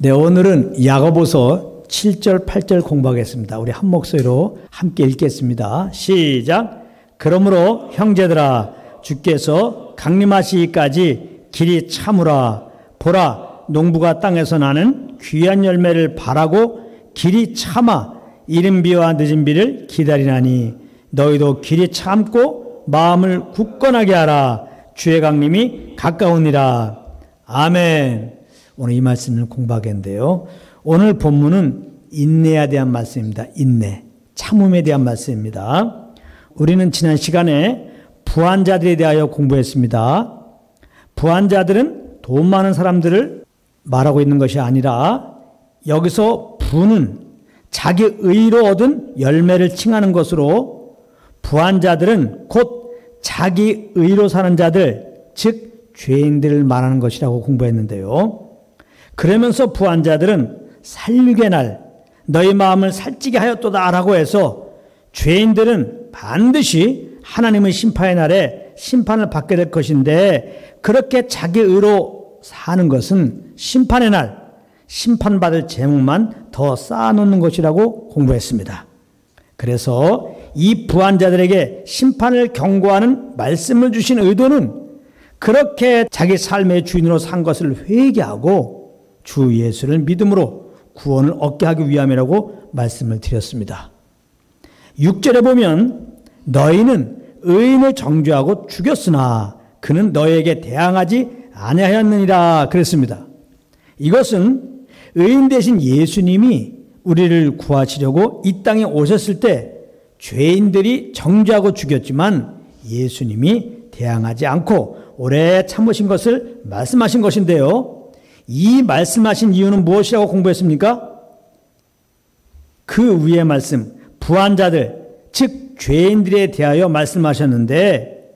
네, 오늘은 야고보서 7절, 8절 공부하겠습니다. 우리 한 목소리로 함께 읽겠습니다. 시작. 그러므로 형제들아, 주께서 강림하시기까지 길이 참으라. 보라, 농부가 땅에서 나는 귀한 열매를 바라고 길이 참아 이른 비와 늦은 비를 기다리나니 너희도 길이 참고 마음을 굳건하게 하라. 주의 강림이 가까우니라. 아멘. 오늘 이 말씀을 공부하겠는데요. 오늘 본문은 인내에 대한 말씀입니다. 인내, 참음에 대한 말씀입니다. 우리는 지난 시간에 부한 자들에 대하여 공부했습니다. 부한 자들은 돈 많은 사람들을 말하고 있는 것이 아니라 여기서 부는 자기 의로 얻은 열매를 칭하는 것으로 부한 자들은 곧 자기 의로 사는 자들, 즉 죄인들을 말하는 것이라고 공부했는데요. 그러면서 부한 자들은 살육의 날 너희 마음을 살찌게 하였도다 라고 해서 죄인들은 반드시 하나님의 심판의 날에 심판을 받게 될 것인데 그렇게 자기 의로 사는 것은 심판의 날 심판받을 재물만 더 쌓아놓는 것이라고 공부했습니다. 그래서 이 부한 자들에게 심판을 경고하는 말씀을 주신 의도는 그렇게 자기 삶의 주인으로 산 것을 회개하고 주 예수를 믿음으로 구원을 얻게 하기 위함이라고 말씀을 드렸습니다. 6절에 보면 너희는 의인을 정죄하고 죽였으나 그는 너희에게 대항하지 아니하였느니라 그랬습니다. 이것은 의인 대신 예수님이 우리를 구하시려고 이 땅에 오셨을 때 죄인들이 정죄하고 죽였지만 예수님이 대항하지 않고 오래 참으신 것을 말씀하신 것인데요. 이 말씀하신 이유는 무엇이라고 공부했습니까? 그 위의 말씀, 부한 자들, 즉 죄인들에 대하여 말씀하셨는데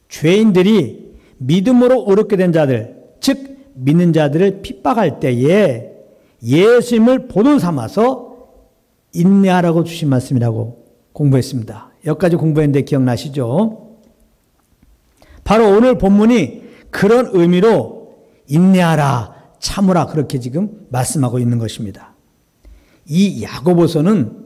죄인들이 믿음으로 의롭게 된 자들, 즉 믿는 자들을 핍박할 때에 예수님을 보도 삼아서 인내하라고 주신 말씀이라고 공부했습니다. 여기까지 공부했는데 기억나시죠? 바로 오늘 본문이 그런 의미로 인내하라, 참으라 그렇게 지금 말씀하고 있는 것입니다. 이 야고보서는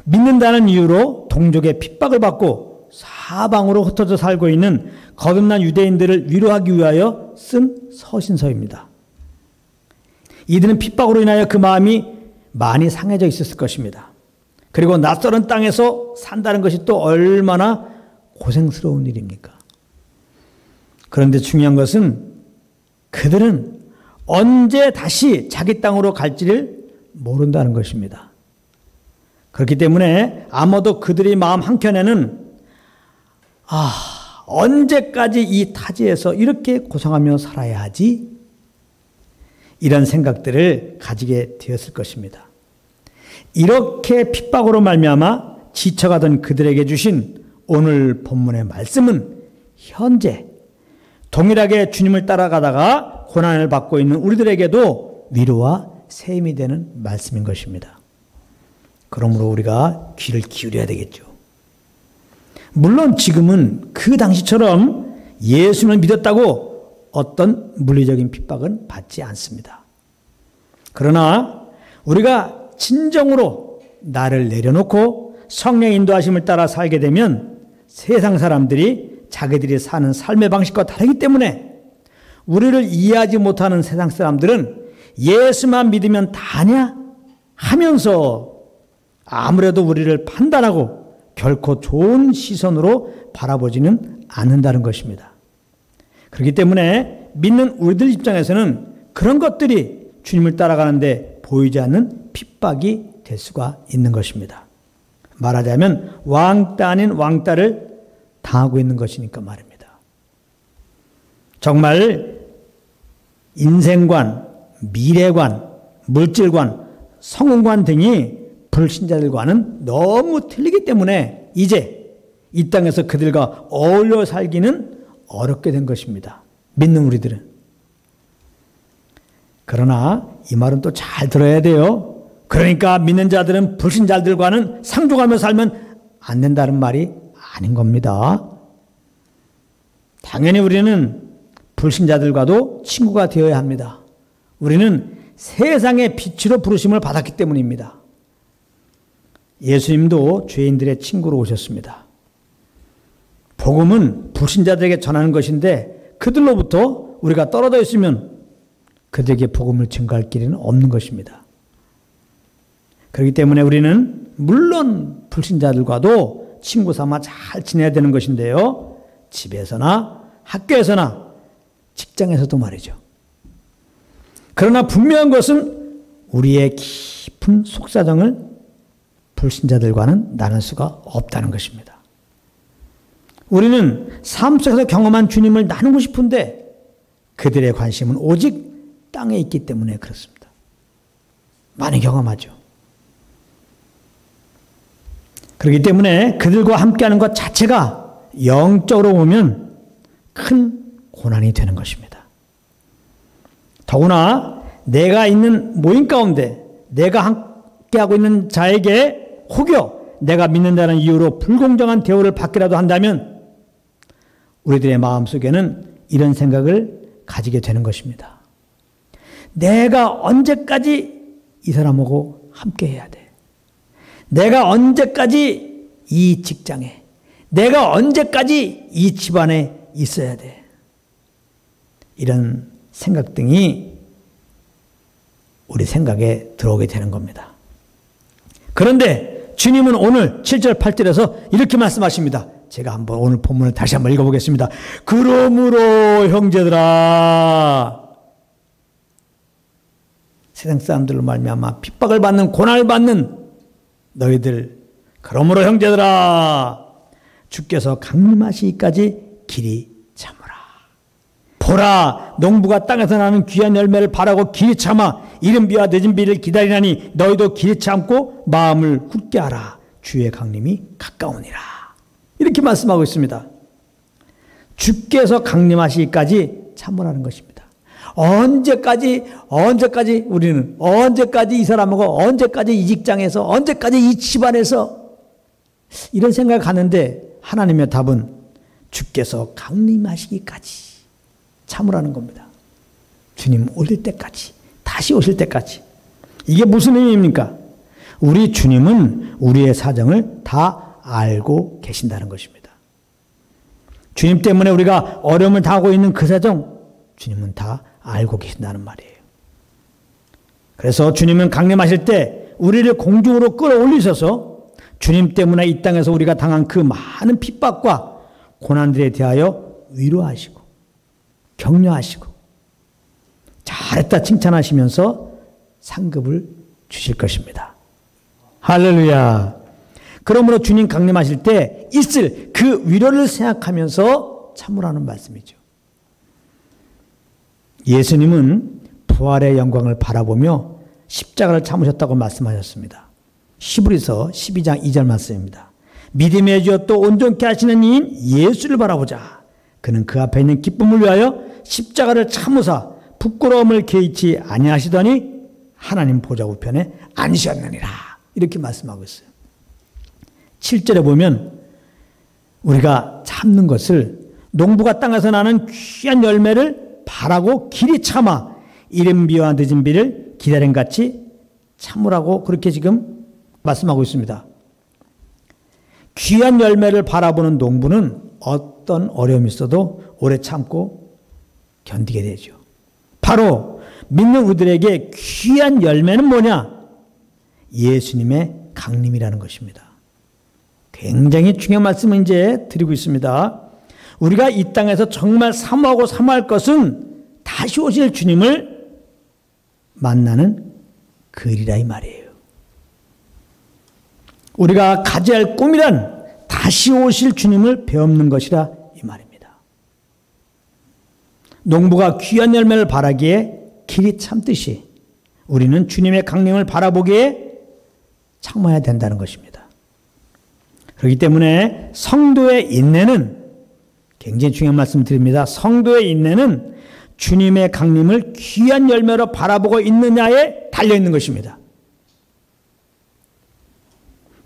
믿는다는 이유로 동족의 핍박을 받고 사방으로 흩어져 살고 있는 거듭난 유대인들을 위로하기 위하여 쓴 서신서입니다. 이들은 핍박으로 인하여 그 마음이 많이 상해져 있었을 것입니다. 그리고 낯설은 땅에서 산다는 것이 또 얼마나 고생스러운 일입니까? 그런데 중요한 것은 그들은 언제 다시 자기 땅으로 갈지를 모른다는 것입니다. 그렇기 때문에 아마도 그들의 마음 한켠에는 언제까지 이 타지에서 이렇게 고생하며 살아야 하지? 이런 생각들을 가지게 되었을 것입니다. 이렇게 핍박으로 말미암아 지쳐가던 그들에게 주신 오늘 본문의 말씀은 현재 동일하게 주님을 따라가다가 고난을 받고 있는 우리들에게도 위로와 새 힘이 되는 말씀인 것입니다. 그러므로 우리가 귀를 기울여야 되겠죠. 물론 지금은 그 당시처럼 예수님을 믿었다고 어떤 물리적인 핍박은 받지 않습니다. 그러나 우리가 진정으로 나를 내려놓고 성령의 인도하심을 따라 살게 되면 세상 사람들이 자기들이 사는 삶의 방식과 다르기 때문에 우리를 이해하지 못하는 세상 사람들은 예수만 믿으면 다냐 하면서 아무래도 우리를 판단하고 결코 좋은 시선으로 바라보지는 않는다는 것입니다. 그렇기 때문에 믿는 우리들 입장에서는 그런 것들이 주님을 따라가는데 보이지 않는 핍박이 될 수가 있는 것입니다. 말하자면 왕따 아닌 왕따를 당하고 있는 것이니까 말입니다. 정말 인생관, 미래관, 물질관, 성공관 등이 불신자들과는 너무 틀리기 때문에 이제 이 땅에서 그들과 어울려 살기는 어렵게 된 것입니다. 믿는 우리들은. 그러나 이 말은 또 잘 들어야 돼요. 그러니까 믿는 자들은 불신자들과는 상종하며 살면 안 된다는 말이 아닌 겁니다. 당연히 우리는 불신자들과도 친구가 되어야 합니다. 우리는 세상의 빛으로 부르심을 받았기 때문입니다. 예수님도 죄인들의 친구로 오셨습니다. 복음은 불신자들에게 전하는 것인데 그들로부터 우리가 떨어져 있으면 그들에게 복음을 증거할 길은 없는 것입니다. 그렇기 때문에 우리는 물론 불신자들과도 친구 삼아 잘 지내야 되는 것인데요. 집에서나 학교에서나 직장에서도 말이죠. 그러나 분명한 것은 우리의 깊은 속사정을 불신자들과는 나눌 수가 없다는 것입니다. 우리는 삶 속에서 경험한 주님을 나누고 싶은데 그들의 관심은 오직 땅에 있기 때문에 그렇습니다. 많이 경험하죠. 그렇기 때문에 그들과 함께하는 것 자체가 영적으로 보면 큰 고난이 되는 것입니다. 더구나 내가 있는 모임 가운데 내가 함께하고 있는 자에게 혹여 내가 믿는다는 이유로 불공정한 대우를 받기라도 한다면 우리들의 마음속에는 이런 생각을 가지게 되는 것입니다. 내가 언제까지 이 사람하고 함께해야 돼? 내가 언제까지 이 직장에, 내가 언제까지 이 집안에 있어야 돼? 이런 생각 등이 우리 생각에 들어오게 되는 겁니다. 그런데 주님은 오늘 7절 8절에서 이렇게 말씀하십니다. 제가 한번 오늘 본문을 다시 한번 읽어보겠습니다. 그러므로 형제들아, 세상 사람들로 말미암아 핍박을 받는 고난을 받는 너희들, 그러므로 형제들아, 주께서 강림하시기까지 길이 참으라. 보라, 농부가 땅에서 나는 귀한 열매를 바라고 길이 참아 이른 비와 늦은 비를 기다리나니 너희도 길이 참고 마음을 굳게 하라. 주의 강림이 가까우니라. 이렇게 말씀하고 있습니다. 주께서 강림하시기까지 참으라는 것입니다. 언제까지 우리는 언제까지 이 사람하고 언제까지 이 직장에서 언제까지 이 집안에서 이런 생각을 갖는데 하나님의 답은 주께서 강림하시기까지 참으라는 겁니다. 주님 오실 때까지, 다시 오실 때까지. 이게 무슨 의미입니까? 우리 주님은 우리의 사정을 다 알고 계신다는 것입니다. 주님 때문에 우리가 어려움을 당하고 있는 그 사정 주님은 다 알고 계신다는 말이에요. 그래서 주님은 강림하실 때 우리를 공중으로 끌어올리셔서 주님 때문에 이 땅에서 우리가 당한 그 많은 핍박과 고난들에 대하여 위로하시고 격려하시고 잘했다 칭찬하시면서 상급을 주실 것입니다. 할렐루야. 그러므로 주님 강림하실 때 있을 그 위로를 생각하면서 참으라는 말씀이죠. 예수님은 부활의 영광을 바라보며 십자가를 참으셨다고 말씀하셨습니다. 히브리서 12장 2절 말씀입니다. 믿음의 주여 또 온전케 하시는 이인 예수를 바라보자. 그는 그 앞에 있는 기쁨을 위하여 십자가를 참으사 부끄러움을 개의치 아니하시더니 하나님 보좌 우편에 앉으셨느니라. 이렇게 말씀하고 있어요. 7절에 보면 우리가 참는 것을 농부가 땅에서 나는 귀한 열매를 바라고 길이 참아 이른 비와 늦은 비를 기다림같이 참으라고 그렇게 지금 말씀하고 있습니다. 귀한 열매를 바라보는 농부는 어떤 어려움이 있어도 오래 참고 견디게 되죠. 바로 믿는 우리들에게 귀한 열매는 뭐냐? 예수님의 강림이라는 것입니다. 굉장히 중요한 말씀을 이제 드리고 있습니다. 우리가 이 땅에서 정말 사모하고 사모할 것은 다시 오실 주님을 만나는 그 일이라 이 말이에요. 우리가 가져야 할 꿈이란 다시 오실 주님을 배우는 것이라 이 말입니다. 농부가 귀한 열매를 바라기에 길이 참듯이 우리는 주님의 강림을 바라보기에 참아야 된다는 것입니다. 그렇기 때문에 성도의 인내는 굉장히 중요한 말씀 드립니다. 성도의 인내는 주님의 강림을 귀한 열매로 바라보고 있느냐에 달려있는 것입니다.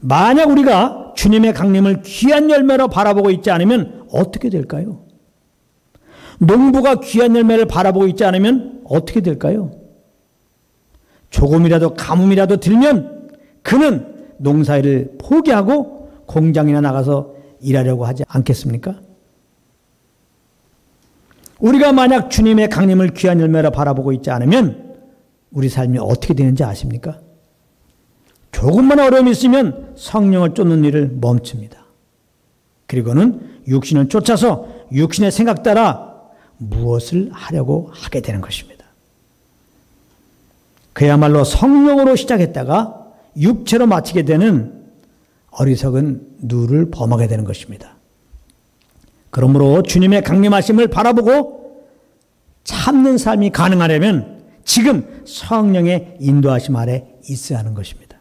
만약 우리가 주님의 강림을 귀한 열매로 바라보고 있지 않으면 어떻게 될까요? 농부가 귀한 열매를 바라보고 있지 않으면 어떻게 될까요? 조금이라도 가뭄이라도 들면 그는 농사일을 포기하고 공장이나 나가서 일하려고 하지 않겠습니까? 우리가 만약 주님의 강림을 귀한 열매로 바라보고 있지 않으면 우리 삶이 어떻게 되는지 아십니까? 조금만 어려움이 있으면 성령을 쫓는 일을 멈춥니다. 그리고는 육신을 쫓아서 육신의 생각 따라 무엇을 하려고 하게 되는 것입니다. 그야말로 성령으로 시작했다가 육체로 마치게 되는 어리석은 누를 범하게 되는 것입니다. 그러므로 주님의 강림하심을 바라보고 참는 삶이 가능하려면 지금 성령의 인도하심 아래 있어야 하는 것입니다.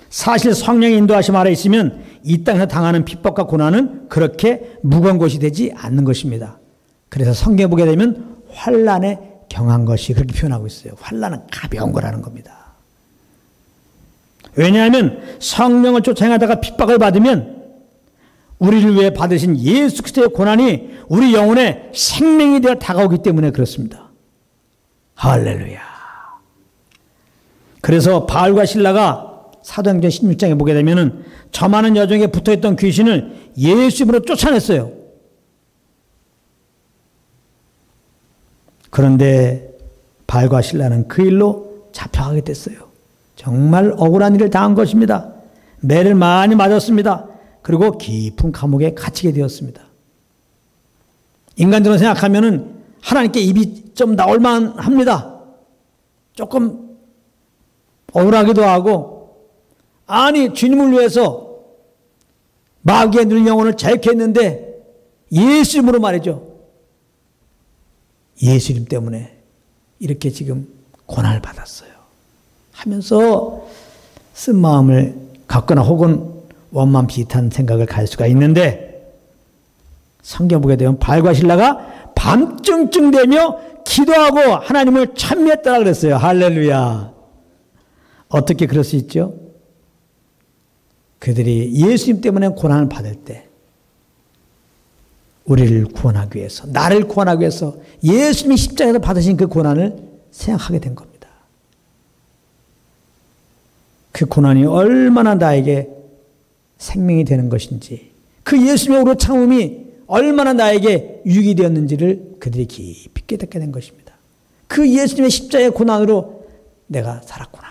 사실 성령의 인도하심 아래 있으면 이 땅에서 당하는 핍박과 고난은 그렇게 무거운 것이 되지 않는 것입니다. 그래서 성경에 보게 되면 환난에 경한 것이 그렇게 표현하고 있어요. 환난은 가벼운 거라는 겁니다. 왜냐하면 성령을 쫓아 행하다가 핍박을 받으면 우리를 위해 받으신 예수 그리스도의 고난이 우리 영혼에 생명이 되어 다가오기 때문에 그렇습니다. 할렐루야. 그래서 바울과 실라가 사도행전 16장에 보게 되면 저 많은 여종에게 붙어있던 귀신을 예수 이름으로 쫓아냈어요. 그런데 바울과 실라는 그 일로 잡혀가게 됐어요. 정말 억울한 일을 당한 것입니다. 매를 많이 맞았습니다. 그리고 깊은 감옥에 갇히게 되었습니다. 인간적으로 생각하면은 하나님께 입이 좀 나올 만합니다. 조금 억울하기도 하고, 아니 주님을 위해서 마귀의 늘 영혼을 자유케 했는데 예수 이름으로 말이죠. 예수 이름 때문에 이렇게 지금 고난을 받았어요 하면서 쓴 마음을 갖거나 혹은 원망 비슷한 생각을 가질 수가 있는데, 성경 보게 되면 바울과 실라가 밤중쯤 되며 기도하고 하나님을 찬미했다고 그랬어요. 할렐루야. 어떻게 그럴 수 있죠? 그들이 예수님 때문에 고난을 받을 때 우리를 구원하기 위해서, 나를 구원하기 위해서 예수님이 십자가에서 받으신 그 고난을 생각하게 된 겁니다. 그 고난이 얼마나 나에게 생명이 되는 것인지, 그 예수님의 오래 참음이 얼마나 나에게 유익이 되었는지를 그들이 깊이 깨닫게 된 것입니다. 그 예수님의 십자가의 고난으로 내가 살았구나.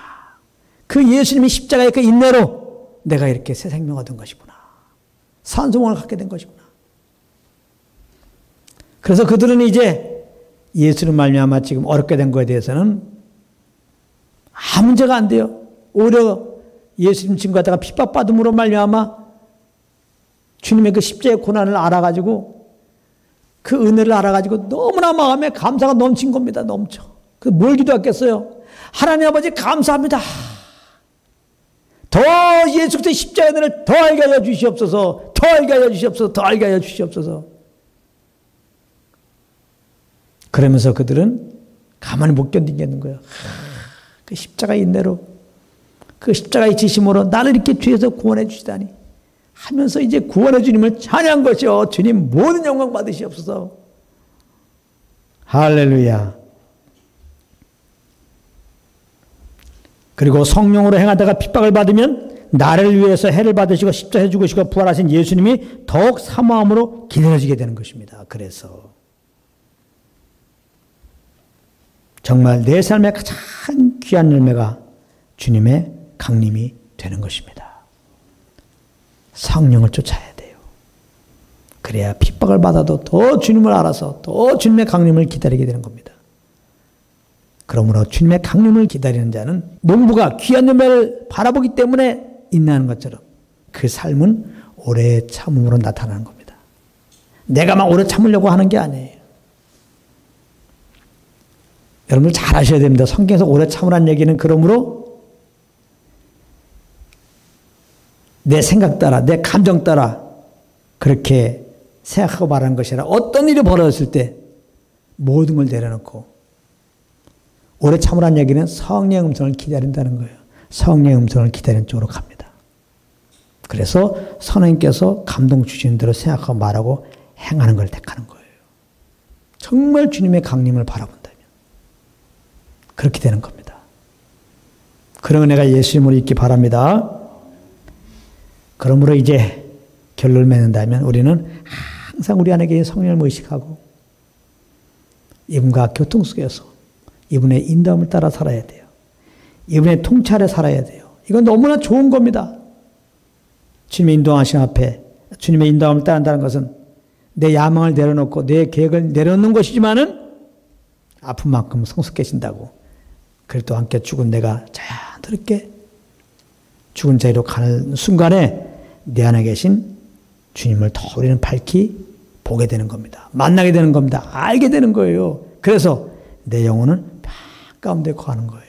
그 예수님의 십자가의 그 인내로 내가 이렇게 새 생명을 얻은 것이구나. 산소망을 갖게 된 것이구나. 그래서 그들은 이제 예수를 말미암아 지금 어렵게 된 것에 대해서는 아무 문제가 안 돼요. 오히려 예수님 친구하다가 핍박받음으로 말미암아 주님의 그 십자가의 고난을 알아가지고 그 은혜를 알아가지고 너무나 마음에 감사가 넘친 겁니다. 넘쳐. 그 뭘 기도했겠어요? 하나님 아버지 감사합니다. 더 예수 그리스도의 십자가의 은혜를 더 알게 하여 주시옵소서. 더 알게 하여 주시옵소서. 더 알게 하여 주시옵소서. 그러면서 그들은 가만히 못 견디겠는 거예요. 그 십자가의 인내로, 그 십자가의 지심으로 나를 이렇게 뒤에서 구원해 주시다니 하면서 이제 구원의 주님을 찬양한 것이요. 주님 모든 영광 받으시옵소서. 할렐루야. 그리고 성령으로 행하다가 핍박을 받으면 나를 위해서 해를 받으시고 십자가에 죽으시고 부활하신 예수님이 더욱 사모함으로 기다려지게 되는 것입니다. 그래서 정말 내 삶의 가장 귀한 열매가 주님의 강림이 되는 것입니다. 성령을 쫓아야 돼요. 그래야 핍박을 받아도 더 주님을 알아서 더 주님의 강림을 기다리게 되는 겁니다. 그러므로 주님의 강림을 기다리는 자는 농부가 귀한 열매를 바라보기 때문에 인내하는 것처럼 그 삶은 오래 참음으로 나타나는 겁니다. 내가 막 오래 참으려고 하는 게 아니에요. 여러분들 잘 아셔야 됩니다. 성경에서 오래 참으라는 얘기는 그러므로 내 생각 따라, 내 감정 따라 그렇게 생각하고 말하는 것이 아니라 어떤 일이 벌어졌을 때 모든 걸 내려놓고 오래 참으라는 얘기는 성령의 음성을 기다린다는 거예요. 성령의 음성을 기다리는 쪽으로 갑니다. 그래서 선생님께서 감동 주시는 대로 생각하고 말하고 행하는 걸 택하는 거예요. 정말 주님의 강림을 바라본다면 그렇게 되는 겁니다. 그런 은혜가 예수님으로 있기 바랍니다. 그러므로 이제 결론을 맺는다면 우리는 항상 우리 안에 계신 성령을 의식하고 이분과 교통 속에서 이분의 인도함을 따라 살아야 돼요. 이분의 통찰에 살아야 돼요. 이건 너무나 좋은 겁니다. 주님의 인도하심 앞에 주님의 인도함을 따른다는 것은 내 야망을 내려놓고 내 계획을 내려놓는 것이지만은 아픈 만큼 성숙해진다고. 그래도 함께 죽은 내가 자연스럽게 죽은 자리로 가는 순간에 내 안에 계신 주님을 더 우리는 밝히 보게 되는 겁니다. 만나게 되는 겁니다. 알게 되는 거예요. 그래서 내 영혼은 평안 가운데 거하는 거예요.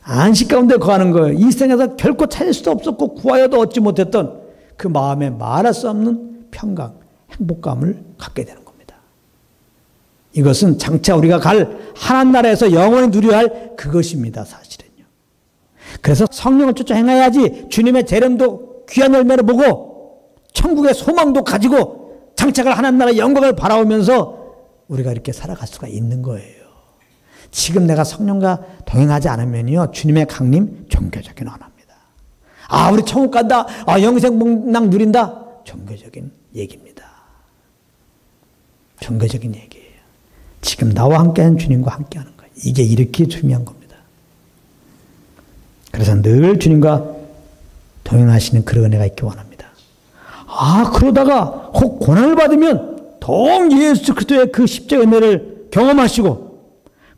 안식 가운데 거하는 거예요. 이 세상에서 결코 찾을 수도 없었고 구하여도 얻지 못했던 그 마음에 말할 수 없는 평강, 행복감을 갖게 되는 겁니다. 이것은 장차 우리가 갈 하나님 나라에서 영원히 누려야 할 그것입니다. 사실은요. 그래서 성령을 쫓아 행해야지 주님의 재림도 귀한 열매를 보고 천국의 소망도 가지고 장차 갈 하나님 나라의 영광을 바라보면서 우리가 이렇게 살아갈 수가 있는 거예요. 지금 내가 성령과 동행하지 않으면요, 주님의 강림 종교적인 언어입니다. 아, 우리 천국 간다. 아, 영생 복락 누린다. 종교적인 얘기입니다. 종교적인 얘기예요. 지금 나와 함께하는 주님과 함께하는 거예요. 이게 이렇게 중요한 겁니다. 그래서 늘 주님과 동행하시는 그런 은혜가 있기 원합니다. 아, 그러다가 혹 고난을 받으면 더욱 예수 그리스도의 그 십자가의 은혜를 경험하시고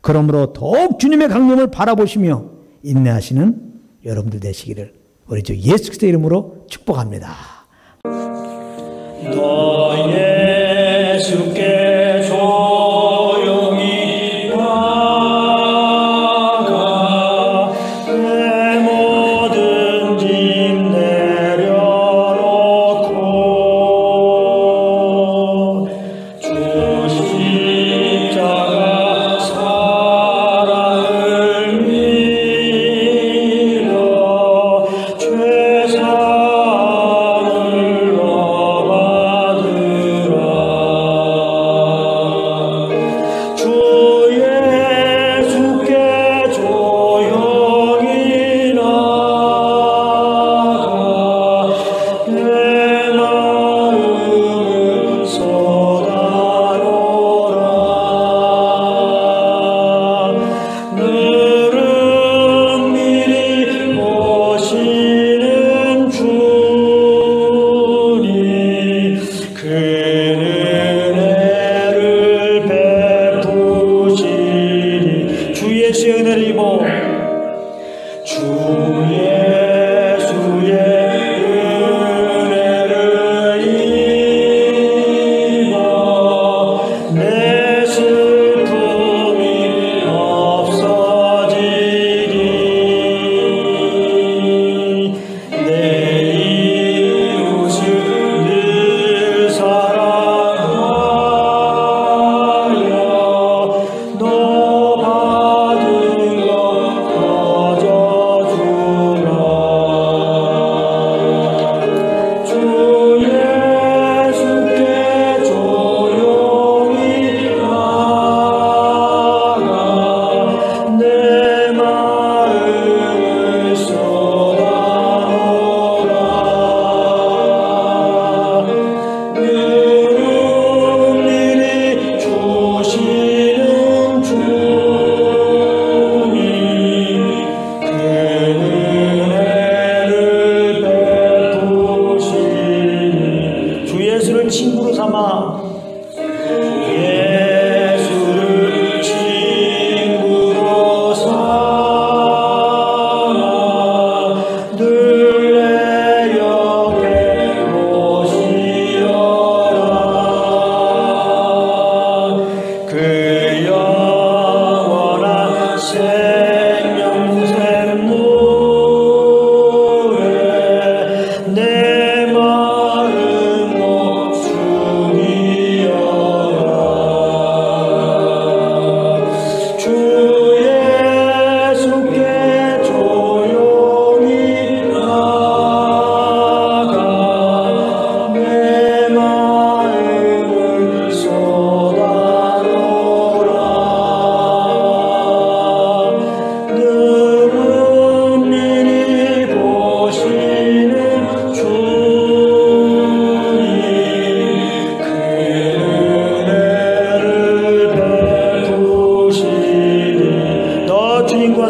그러므로 더욱 주님의 강림을 바라보시며 인내하시는 여러분들 되시기를 우리 주 예수 그리스도의 이름으로 축복합니다. 너 예수께 조용히 나가 내 모든 짐 내려놓고 주 십자가 사랑을 믿어 죄 사함을 얻으리라.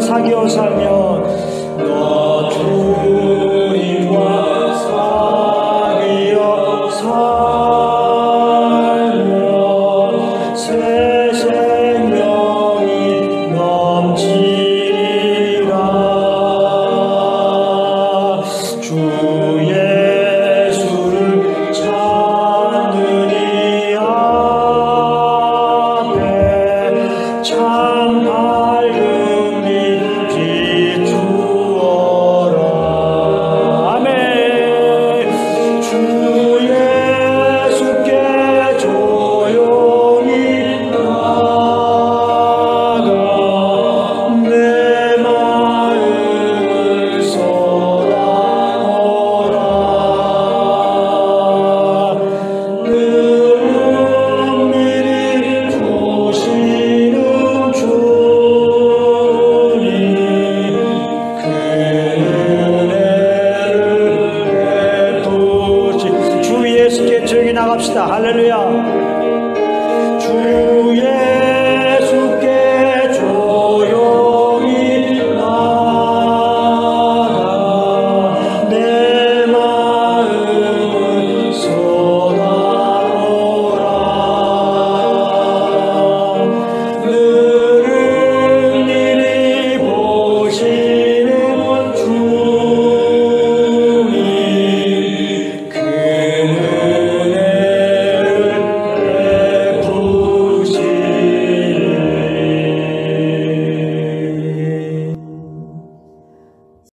사귀어 살며